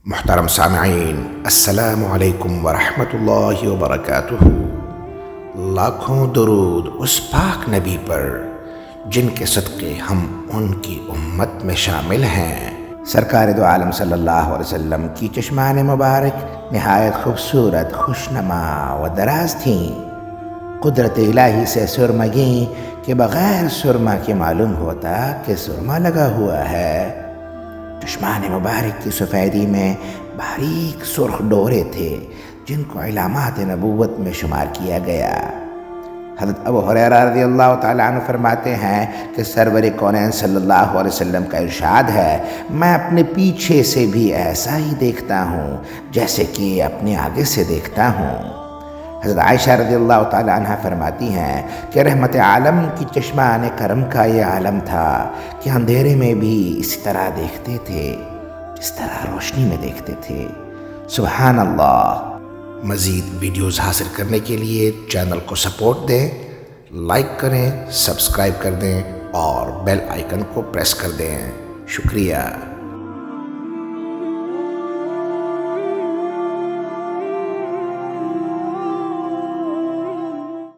محترم سامعین، السلام علیکم ورحمۃ اللہ وبرکاتہ۔ لاکھوں درود اس پاک نبی پر جن کے صدقے ہم ان کی امت میں شامل ہیں۔ سرکار دو عالم صلی اللہ علیہ وسلم کی چشمان مبارک نہایت خوبصورت، خوشنما و دراز تھیں۔ قدرت الہی سے سرمگیں کہ بغیر سرما کے معلوم ہوتا کہ سرما لگا ہوا ہے۔ چشمان مبارک کی سفیدی میں باریک سرخ ڈورے تھے جن کو علامات نبوت میں شمار کیا گیا۔ حضرت ابو ہریرہ رضی اللہ تعالیٰ عنہ فرماتے ہیں کہ سرور کونین صلی اللہ علیہ وسلم کا ارشاد ہے، میں اپنے پیچھے سے بھی ایسا ہی دیکھتا ہوں جیسے کہ اپنے آگے سے دیکھتا ہوں۔ حضرت عائشہ رضی اللہ تعالیٰ عنہ فرماتی ہیں کہ رحمت عالم کی چشمان کرم کا یہ عالم تھا کہ اندھیرے میں بھی اسی طرح دیکھتے تھے جس طرح روشنی میں دیکھتے تھے۔ سبحان اللہ۔ مزید ویڈیوز حاصل کرنے کے لیے چینل کو سپورٹ دیں، لائک کریں، سبسکرائب کر دیں اور بیل آئیکن کو پریس کر دیں۔ شکریہ۔